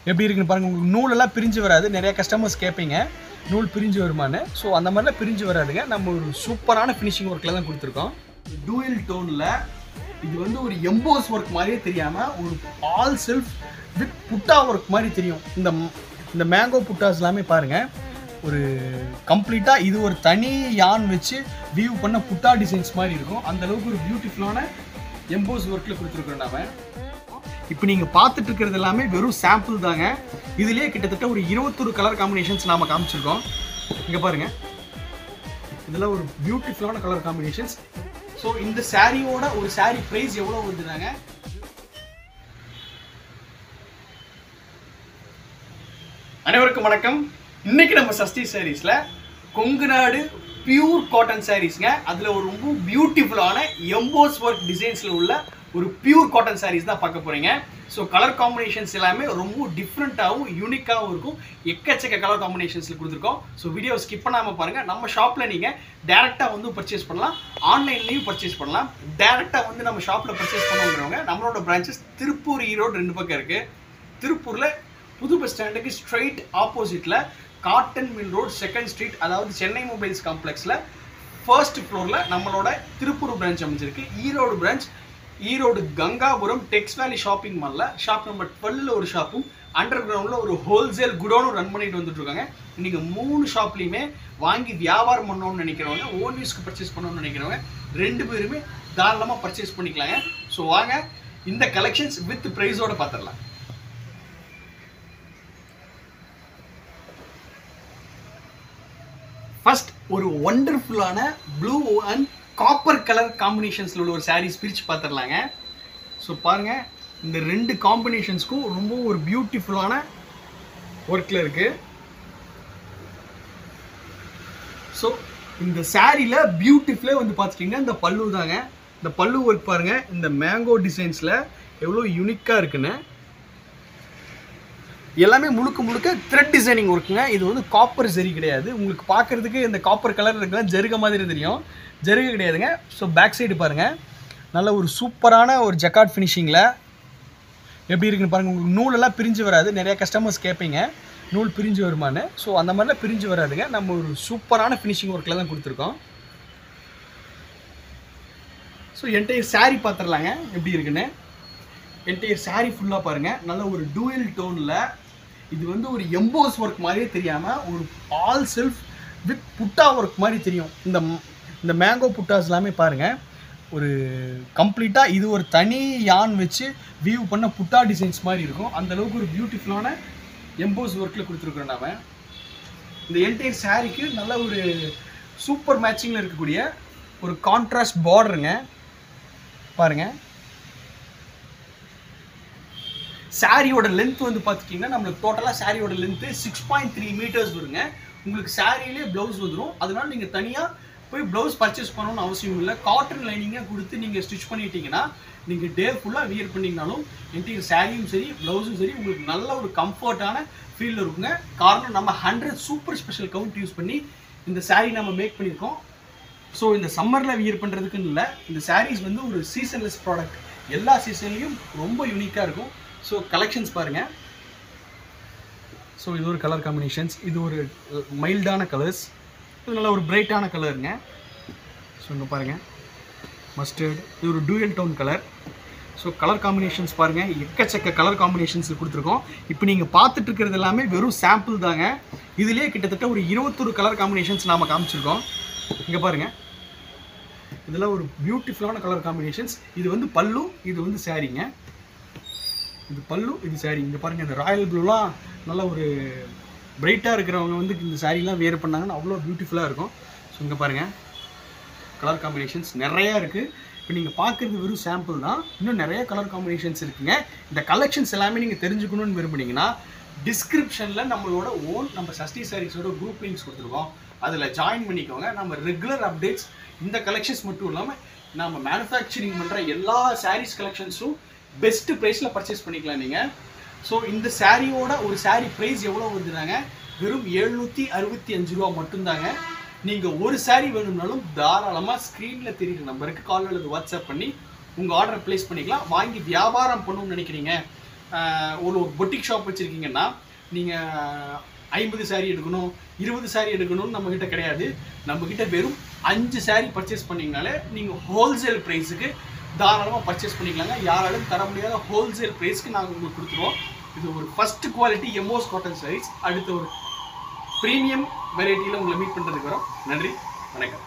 எப்படி இருக்குன்னு பாருங்கள். உங்களுக்கு நூலெல்லாம் பிரிஞ்சு வராது. நிறைய கஸ்டமர்ஸ் கேட்பீங்க நூல் பிரிஞ்சு வருமானு. ஸோ அந்த மாதிரிலாம் பிரிஞ்சு வராதுங்க. நம்ம ஒரு சூப்பரான ஃபினிஷிங் ஒர்க்கில் தான் கொடுத்துருக்கோம். டூயல் டோனில் இது வந்து ஒரு எம்போஸ் ஒர்க் மாதிரியே தெரியாமல் ஒரு ஆல் செல்ஃப் வித் புட்டா ஒர்க் மாதிரி தெரியும். இந்த மேங்கோ புட்டாஸ் எல்லாமே பாருங்கள், ஒரு கம்ப்ளீட்டாக இது ஒரு தனி யான் வச்சு வியூ பண்ண புட்டா டிசைன்ஸ் மாதிரி இருக்கும். அந்தளவுக்கு ஒரு பியூட்டிஃபுல்லான எம்போஸ் ஒர்க்கில் கொடுத்துருக்குறோம் நாம். இப்போ நீங்கள் பார்த்துட்டு இருக்கிறது எல்லாமே வெறும் சாம்பிள் தாங்க. இதுலேயே கிட்டத்தட்ட ஒரு 21 கலர் காம்பினேஷன்ஸ் நாம் காமிச்சிருக்கோம். இங்கே பாருங்கள், இதெல்லாம் ஒரு பியூட்டிஃபுல்லான கலர் காம்பினேஷன்ஸ். ஸோ இந்த சாரியோட ஒரு சாரி ப்ரைஸ் எவ்வளோ வருதுனாங்க? அனைவருக்கும் வணக்கம். இன்னைக்கு நம்ம சஷ்டி சாரீஸில் கொங்கு நாடு பியூர் காட்டன் சாரீஸ்ங்க. அதில் ஒரு ரொம்ப பியூட்டிஃபுல்லான எம்போஸ் ஒர்க் டிசைன்ஸில் உள்ள ஒரு பியூர் காட்டன் சாரீஸ் தான் பார்க்க போகிறீங்க. ஸோ கலர் காம்பினேஷன்ஸ் எல்லாமே ரொம்ப டிஃப்ரெண்ட்டாகவும் யூனிக்காகவும் இருக்கும். எக்கச்சக்க கலர் காம்பினேஷன்ஸில் கொடுத்துருக்கோம். ஸோ வீடியோ ஸ்கிப் பண்ணாமல் பாருங்கள். நம்ம ஷாப்பில் நீங்கள் டேரெக்டாக வந்து பர்ச்சேஸ் பண்ணலாம், ஆன்லைன்லேயும் பர்ச்சேஸ் பண்ணலாம். டேரெக்டாக வந்து நம்ம ஷாப்பில் பர்ச்சேஸ் பண்ணுறவங்க நம்மளோட பிரான்ச்சஸ் திருப்பூர், ஈரோடு 2 பக்கம் இருக்குது. திருப்பூரில் புது பஸ் ஸ்டாண்டுக்கு ஸ்ட்ரெயிட் ஆப்போசிட்டில் cotton mill road 2nd street, அதாவது சென்னை மொபைல்ஸ் காம்ப்ளெக்ஸில் 1st ஃப்ளோரில் நம்மளோட திருப்பூர் பிரான்ச் அமைஞ்சிருக்கு. ஈரோடு பிரான்ச் ஈரோடு கங்காபுரம் டெக்ஸ் வேலி ஷாப்பிங் மாலில் ஷாப் நம்பர் 12 ஒரு ஷாப்பும், அண்டர் கிரவுண்டில் ஒரு ஹோல்சேல் குடோனும் ரன் பண்ணிட்டு வந்துட்டு இருக்காங்க. நீங்கள் 3 ஷாப்லேயுமே வாங்கி வியாபாரம் பண்ணணும்னு நினைக்கிறவங்க, ஓன் யூஸ்க்கு பர்ச்சேஸ் பண்ணணும்னு நினைக்கிறவங்க 2 பேருமே தாராளமாக பர்ச்சேஸ் பண்ணிக்கலாங்க. ஸோ வாங்க இந்த கலெக்ஷன்ஸ் வித் ப்ரைஸோடு பார்த்துடலாம். ஃபர்ஸ்ட் ஒரு ஒண்டர்ஃபுல்லான ப்ளூ அண்ட் காப்பர் கலர் காம்பினேஷன்ஸில் உள்ள ஒரு சாரீஸ் பிரித்து பார்த்துடலாங்க. ஸோ பாருங்கள், இந்த 2 காம்பினேஷன்ஸ்க்கும் ரொம்ப ஒரு பியூட்டிஃபுல்லான ஒர்க்கில் இருக்குது. ஸோ இந்த சாரியில் பியூட்டிஃபுல்லே வந்து பார்த்துட்டிங்கன்னா இந்த பல்லு தாங்க. இந்த பல்லு ஒர்க் பாருங்கள், இந்த மேங்கோ டிசைன்ஸில் எவ்வளோ யூனிக்காக இருக்குன்னு. எல்லாமே முழுக்க த்ரெட் டிசைனிங் ஒர்க்குங்க. இது வந்து காப்பர் ஜெரி கிடையாது. உங்களுக்கு பார்க்குறதுக்கு இந்த காப்பர் கலர் இருக்கலாம் ஜருக மாதிரி தெரியும், ஜருக கிடையாதுங்க. ஸோ பேக் சைடு பாருங்கள், நல்ல ஒரு சூப்பரான ஒரு ஜக்கார்ட் ஃபினிஷிங்கில் எப்படி இருக்குன்னு பாருங்கள். உங்களுக்கு நூலெல்லாம் பிரிஞ்சு வராது. நிறைய கஸ்டமர்ஸ் கேட்பீங்க நூல் பிரிஞ்சு வருமானு. ஸோ அந்த மாதிரிலாம் பிரிஞ்சு வராதுங்க. நம்ம ஒரு சூப்பரான ஃபினிஷிங் ஒர்க்கில் தான் கொடுத்துருக்கோம். ஸோ என்டையர் சாரீ பார்த்துடலாங்க எப்படி இருக்குன்னு. என்டையர் சாரீ ஃபுல்லாக பாருங்கள், நல்ல ஒரு டூயல் டோனில் இது வந்து ஒரு எம்போஸ் ஒர்க் மாதிரியே தெரியாமல் ஒரு ஆல் செல்ஃப் வித் புட்டா ஒர்க் மாதிரி தெரியும். இந்த மேங்கோ புட்டாஸ் எல்லாமே பாருங்கள், ஒரு கம்ப்ளீட்டாக இது ஒரு தனி யான் வச்சு வியூ பண்ண புட்டா டிசைன்ஸ் மாதிரி இருக்கும். அந்தளவுக்கு ஒரு பியூட்டிஃபுல்லான எம்போஸ் ஒர்க்கில் கொடுத்துருக்குறோம் நாம். இந்த என்டையர் சாரீக்கு நல்ல ஒரு சூப்பர் மேட்சிங்கில் இருக்கக்கூடிய ஒரு கான்ட்ராஸ்ட் பார்டருங்க பாருங்கள். சாரியோட லென்த் வந்து பார்த்துட்டிங்கன்னா நம்மளுக்கு டோட்டலாக சாரியோட லென்த்து 6.3 மீட்டர்ஸ் வருங்க. உங்களுக்கு சாரியிலே ப்ளவுஸ் வந்துடும். அதனால நீங்கள் தனியாக போய் ப்ளவுஸ் பர்ச்சேஸ் பண்ணணும்னு அவசியம் இல்லை. காட்டன் லைனிங்காக கொடுத்து நீங்கள் ஸ்டிச் பண்ணிட்டீங்கன்னா நீங்கள் டே ஃபுல்லாக வியர் பண்ணிங்கனாலும் என்டையர் சாரியும் சரி ப்ளவுஸும் சரி உங்களுக்கு நல்ல ஒரு கம்ஃபர்ட்டான ஃபீல் இருக்குங்க. காரணம் நம்ம 100 சூப்பர் ஸ்பெஷல் கவுண்ட் யூஸ் பண்ணி இந்த சாரீ நம்ம மேக் பண்ணியிருக்கோம். ஸோ இந்த சம்மரில் வியர் பண்ணுறதுக்குன்னு இல்லை, இந்த சாரீஸ் வந்து ஒரு சீசன்லெஸ் ப்ராடக்ட். எல்லா சீசன்லேயும் ரொம்ப யூனிக்காக இருக்கும். ஸோ கலெக்ஷன்ஸ் பாருங்கள். ஸோ இது ஒரு கலர் காம்பினேஷன்ஸ், இது ஒரு மைல்டான கலர்ஸ், இது நல்ல ஒரு பிரைட்டான கலருங்க. ஸோ இங்கே பாருங்கள், மஸ்டர்ட், இது ஒரு dual tone colour. So colour combinations பாருங்கள், எக்கச்சக்க கலர் காம்பினேஷன்ஸ் கொடுத்துருக்கோம். இப்போ நீங்கள் பார்த்துட்டு இருக்கிறது எல்லாமே வெறும் சாம்பிள் தாங்க. இதுலேயே கிட்டத்தட்ட ஒரு 21 கலர் காம்பினேஷன்ஸ் நாம் காமிச்சிருக்கோம். இங்கே பாருங்கள், இதெல்லாம் ஒரு பியூட்டிஃபுல்லான கலர் காம்பினேஷன்ஸ். இது வந்து பல்லு, இது வந்து சாரீங்க. இது பல்லு, இது சாரீ. இங்கே பாருங்கள், இந்த ராயல் ப்ளூலாம் நல்லா ஒரு பிரைட்டாக இருக்கிறவங்க வந்து இந்த சாரீலாம் வேர் பண்ணாங்கன்னா அவ்வளோ பியூட்டிஃபுல்லாக இருக்கும். ஸோ இங்கே பாருங்கள், கலர் காம்பினேஷன்ஸ் நிறையா இருக்குது. இப்போ நீங்கள் பார்க்குறது வெறும் சாம்பிள் தான், இன்னும் நிறைய கலர் காம்பினேஷன்ஸ் இருக்குங்க. இந்த கலெக்ஷன்ஸ் எல்லாமே நீங்கள் தெரிஞ்சுக்கணும்னு விரும்புனீங்கன்னா டிஸ்கிரிப்ஷனில் நம்ம சஷ்டி சாரீஸோட குரூப் லிங்க்ஸ் கொடுத்துருக்கோம். அதில் ஜாயின் பண்ணிக்கோங்க. நம்ம ரெகுலர் அப்டேட்ஸ், இந்த கலெக்ஷன்ஸ் மட்டும் இல்லாமல் நம்ம மேனுஃபேக்சரிங் பண்ணுற எல்லா சாரீஸ் கலெக்ஷன்ஸும் பெஸ்ட்டு ப்ரைஸில் பர்ச்சேஸ் பண்ணிக்கலாம் நீங்கள். ஸோ இந்த சாரியோட ஒரு சாரீ ப்ரைஸ் எவ்வளோ வருதுனாங்க? வெறும் 765 ரூபா மட்டும்தாங்க. நீங்கள் ஒரு சாரீ வேணும்னாலும் தாராளமாக ஸ்க்ரீனில் தெரியுற நம்பருக்கு கால் அல்லது வாட்ஸ்அப் பண்ணி உங்கள் ஆர்டரை ப்ளேஸ் பண்ணிக்கலாம். வாங்கி வியாபாரம் பண்ணணும்னு நினைக்கிறீங்க, ஒரு பொட்டிக் ஷாப் வச்சுருக்கீங்கன்னா நீங்கள் 50 saree எடுக்கணும் 20 saree எடுக்கணும்னு நம்மக்கிட்ட கிடையாது. நம்மக்கிட்ட வெறும் 5 saree பர்ச்சேஸ் பண்ணிங்கனாலே நீங்கள் ஹோல்சேல் ப்ரைஸுக்கு தாராளமாக பர்ச்சேஸ் பண்ணிக்கலாங்க. யாராலும் தர முடியாத ஹோல்சேல் ப்ரைஸ்க்கு நாங்கள் உங்களுக்கு கொடுத்துருவோம். இது ஒரு first quality emboss cotton saris. அடுத்த ஒரு ப்ரீமியம் வெரைட்டியில் உங்களை மீட் பண்ணுறதுக்கு வரோம். நன்றி, வணக்கம்.